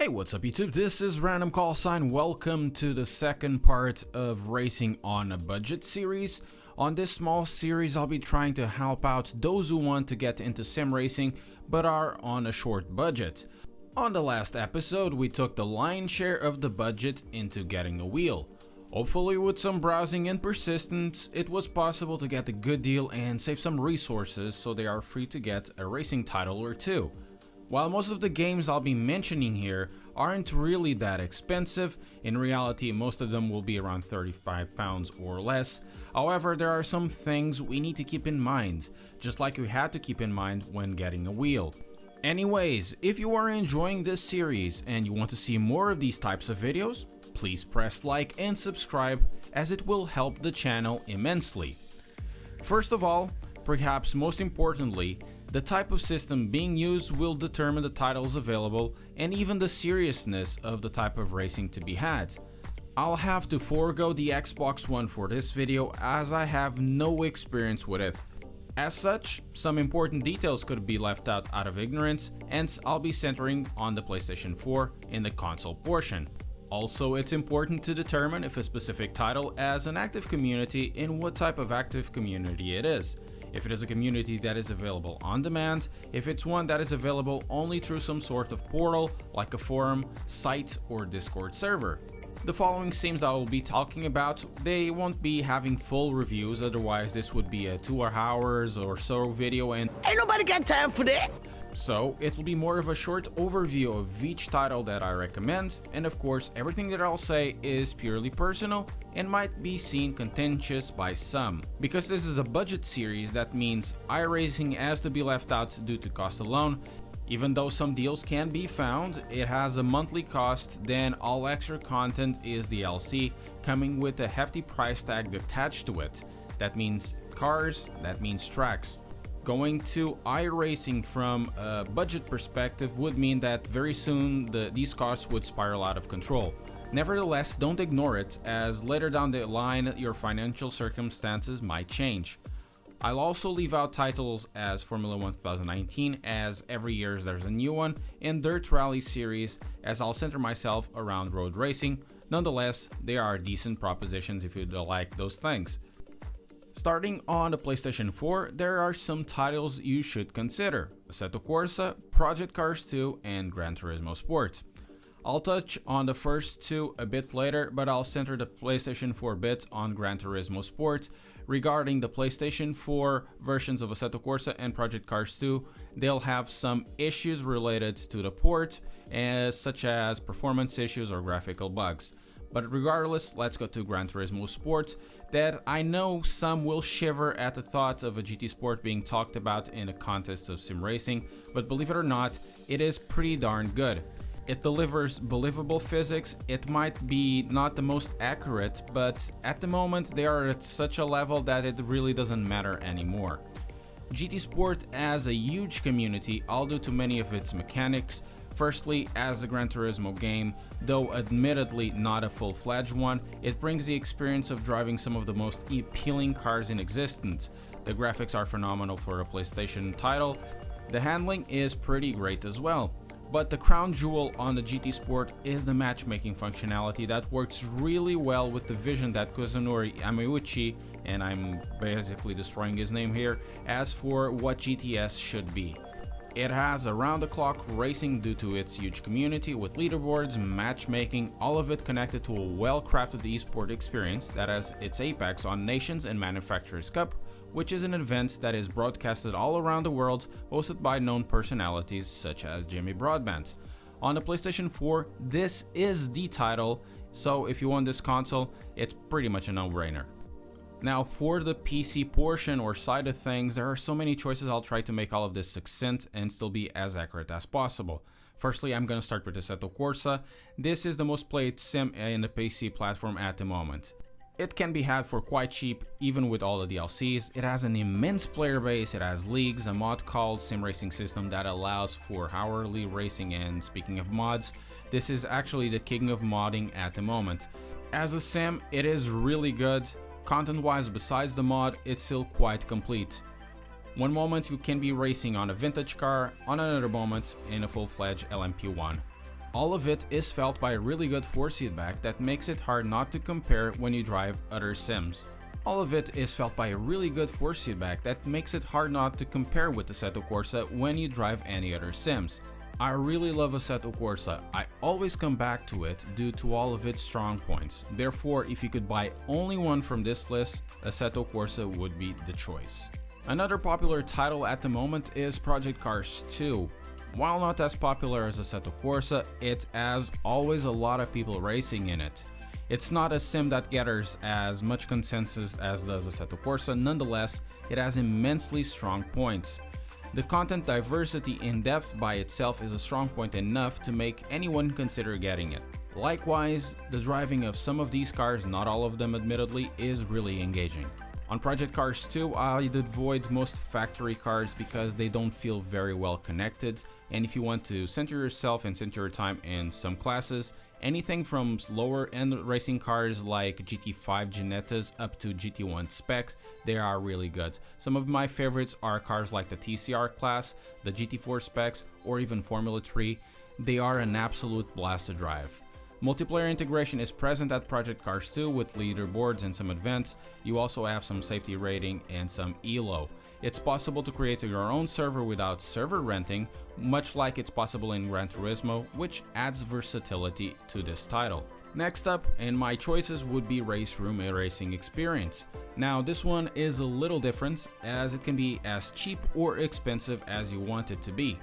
Hey, what's up YouTube? This is Random Call Sign. Welcome to the second part of Racing on a Budget series. On this small series, I'll be trying to help out those who want to get into sim racing but are on a short budget. On the last episode, we took the lion's share of the budget into getting a wheel. Hopefully with some browsing and persistence, it was possible to get a good deal and save some resources so they are free to get a racing title or two. While most of the games I'll be mentioning here aren't really that expensive, in reality most of them will be around £35 or less. However, there are some things we need to keep in mind, just like we had to keep in mind when getting a wheel. Anyways, if you are enjoying this series and you want to see more of these types of videos, please press like and subscribe as it will help the channel immensely. First of all, perhaps most importantly, the type of system being used will determine the titles available and even the seriousness of the type of racing to be had. I'll have to forego the Xbox One for this video as I have no experience with it. As such, some important details could be left out of ignorance, hence I'll be centering on the PlayStation 4 in the console portion. Also, it's important to determine if a specific title has an active community and what type of active community it is. If it is a community that is available on demand, if it's one that is available only through some sort of portal like a forum, site, or Discord server. The following sims I will be talking about, they won't be having full reviews, otherwise this would be a 2 hours or so video and ain't nobody got time for that. So it will be more of a short overview of each title that I recommend, and of course everything that I'll say is purely personal and might be seen contentious by some. Because this is a budget series, that means iRacing has to be left out due to cost alone. Even though some deals can be found, it has a monthly cost, then all extra content is DLC, coming with a hefty price tag attached to it. That means cars, that means tracks. Going to iRacing from a budget perspective would mean that very soon these costs would spiral out of control. Nevertheless, don't ignore it, as later down the line your financial circumstances might change. I'll also leave out titles as Formula 1 2019, as every year there's a new one, and Dirt Rally series, as I'll center myself around road racing. Nonetheless, they are decent propositions if you like those things. Starting on the PlayStation 4, there are some titles you should consider: Assetto Corsa, Project Cars 2, and Gran Turismo Sport. I'll touch on the first two a bit later, but I'll center the PlayStation 4 bit on Gran Turismo Sport. Regarding the PlayStation 4 versions of Assetto Corsa and Project Cars 2, they'll have some issues related to the port, such as performance issues or graphical bugs. But regardless, let's go to Gran Turismo Sport, that I know some will shiver at the thought of a GT Sport being talked about in a contest of sim racing, but believe it or not, it is pretty darn good. It delivers believable physics. It might be not the most accurate, but at the moment they are at such a level that it really doesn't matter anymore. GT Sport has a huge community, all due to many of its mechanics. Firstly, as a Gran Turismo game, though admittedly not a full-fledged one, it brings the experience of driving some of the most appealing cars in existence. The graphics are phenomenal for a PlayStation title. The handling is pretty great as well. But the crown jewel on the GT Sport is the matchmaking functionality that works really well with the vision that Kazunori Yamauchi, and I'm basically destroying his name here, as for what GTS should be. It has around-the-clock racing due to its huge community with leaderboards, matchmaking, all of it connected to a well-crafted esport experience that has its apex on Nations and Manufacturers Cup, which is an event that is broadcasted all around the world, hosted by known personalities such as Jimmy Broadbent. On the PlayStation 4, this is the title, so if you want this console, it's pretty much a no-brainer. Now for the PC portion or side of things, there are so many choices. I'll try to make all of this succinct and still be as accurate as possible. Firstly, I'm going to start with Assetto Corsa. This is the most played sim in the PC platform at the moment. It can be had for quite cheap, even with all the DLCs. It has an immense player base, it has leagues, a mod called Sim Racing System that allows for hourly racing, and speaking of mods, this is actually the king of modding at the moment. As a sim, it is really good. Content-wise, besides the mod, it's still quite complete. One moment you can be racing on a vintage car, on another moment in a full-fledged LMP1. All of it is felt by a really good force feedback that makes it hard not to compare when you drive other sims. All of it is felt by a really good force feedback that makes it hard not to compare with Assetto Corsa when you drive any other sims. I really love Assetto Corsa. I always come back to it due to all of its strong points. Therefore, if you could buy only one from this list, Assetto Corsa would be the choice. Another popular title at the moment is Project Cars 2. While not as popular as Assetto Corsa, it has always a lot of people racing in it. It's not a sim that gathers as much consensus as does Assetto Corsa, nonetheless, it has immensely strong points. The content diversity in depth by itself is a strong point enough to make anyone consider getting it. Likewise, the driving of some of these cars, not all of them admittedly, is really engaging. On Project Cars 2, I'd avoid most factory cars because they don't feel very well connected, and if you want to center yourself and center your time in some classes, anything from lower end racing cars like GT5 Ginettas up to GT1 specs, they are really good. Some of my favorites are cars like the TCR class, the GT4 specs, or even Formula 3. They are an absolute blast to drive. Multiplayer integration is present at Project Cars 2 with leaderboards and some events. You also have some safety rating and some ELO. It's possible to create your own server without server renting, much like it's possible in Gran Turismo, which adds versatility to this title. Next up, and my choices would be RaceRoom, a racing experience. Now this one is a little different, as it can be as cheap or expensive as you want it to be.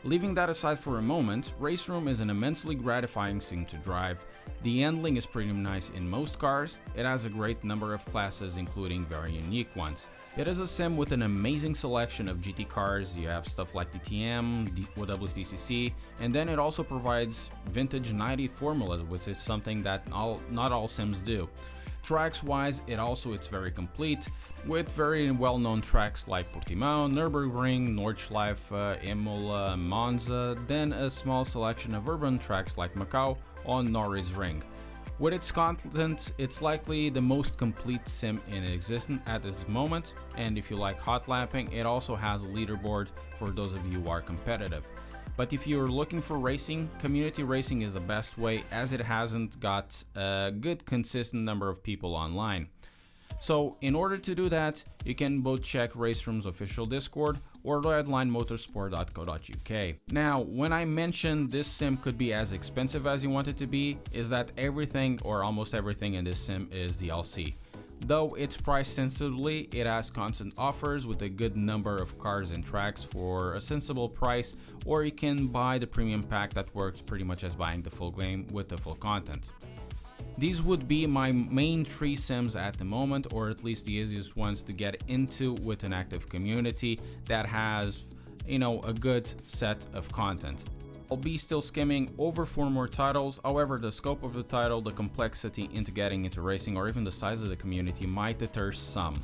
Leaving that aside for a moment, RaceRoom is an immensely gratifying sim to drive. The handling is pretty nice in most cars. It has a great number of classes, including very unique ones. It is a sim with an amazing selection of GT cars. You have stuff like DTM, WTCC, and then it also provides vintage 90 formulas, which is something that not all sims do. Tracks wise, it's very complete, with very well-known tracks like Portimao, Nürburgring, Nordschleife, Imola, Monza, then a small selection of urban tracks like Macau or Norris Ring. With its content, it's likely the most complete sim in existence at this moment, and if you like hot lapping, it also has a leaderboard for those of you who are competitive. But if you're looking for racing, community racing is the best way, as it hasn't got a good consistent number of people online. So in order to do that, you can both check RaceRoom's official Discord or redlinemotorsport.co.uk. Now, when I mentioned this sim could be as expensive as you want it to be, is that everything or almost everything in this sim is DLC. Though it's priced sensibly, it has constant offers with a good number of cars and tracks for a sensible price, or you can buy the premium pack that works pretty much as buying the full game with the full content. These would be my main 3 sims at the moment, or at least the easiest ones to get into with an active community that has, a good set of content. I'll be still skimming over 4 more titles, however the scope of the title, the complexity into getting into racing, or even the size of the community might deter some.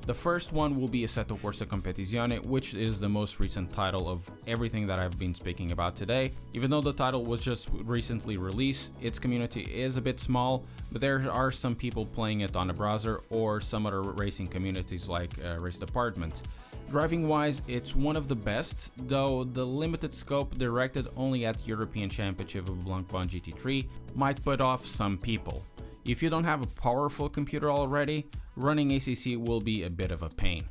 The first one will be Assetto Corsa Competizione, which is the most recent title of everything that I've been speaking about today. Even though the title was just recently released, its community is a bit small, but there are some people playing it on a browser or some other racing communities like Race Department. Driving wise, it's one of the best, though the limited scope directed only at European Championship of Blancpain GT3 might put off some people. If you don't have a powerful computer already, running ACC will be a bit of a pain.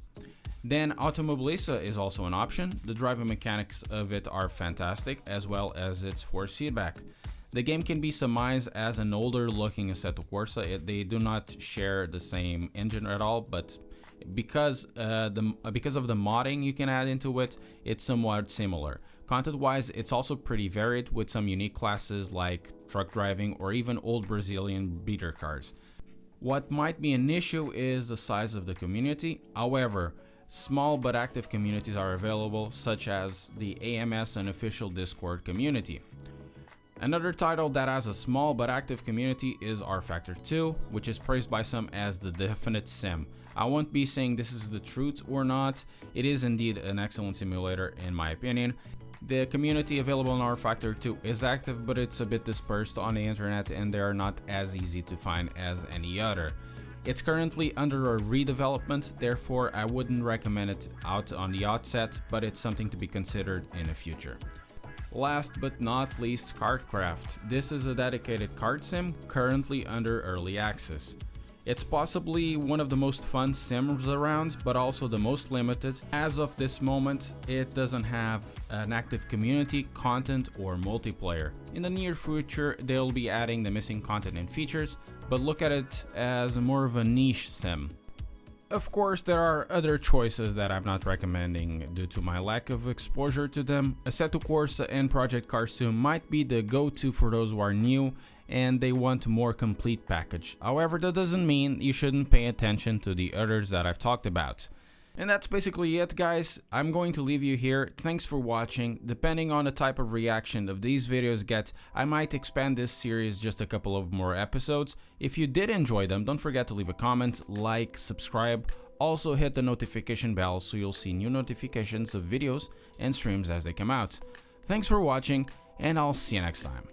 Then Automobileista is also an option. The driving mechanics of it are fantastic, as well as its force feedback. The game can be surmised as an older looking Assetto Corsa. They do not share the same engine at all, but because of the modding you can add into it, it's somewhat similar. Content wise, it's also pretty varied with some unique classes like truck driving or even old Brazilian beater cars. What might be an issue is the size of the community. However, small but active communities are available, such as the AMS unofficial Discord community. Another title that has a small but active community is R Factor 2, which is praised by some as the definite sim. I won't be saying this is the truth or not. It is indeed an excellent simulator in my opinion. The community available on R Factor 2 is active, but it's a bit dispersed on the internet and they are not as easy to find as any other. It's currently under a redevelopment, therefore I wouldn't recommend it out on the outset, but it's something to be considered in the future. Last but not least, Kartcraft. This is a dedicated kart sim currently under early access. It's possibly one of the most fun sims around, but also the most limited. As of this moment, it doesn't have an active community, content, or multiplayer. In the near future, they'll be adding the missing content and features, but look at it as more of a niche sim. Of course, there are other choices that I'm not recommending due to my lack of exposure to them. Assetto Corsa and Project Cars 2 might be the go-to for those who are new and they want a more complete package. However, that doesn't mean you shouldn't pay attention to the others that I've talked about. And that's basically it, guys. I'm going to leave you here. Thanks for watching. Depending on the type of reaction of these videos get, I might expand this series just a couple of more episodes. If you did enjoy them, don't forget to leave a comment, like, subscribe. Also hit the notification bell so you'll see new notifications of videos and streams as they come out. Thanks for watching, and I'll see you next time.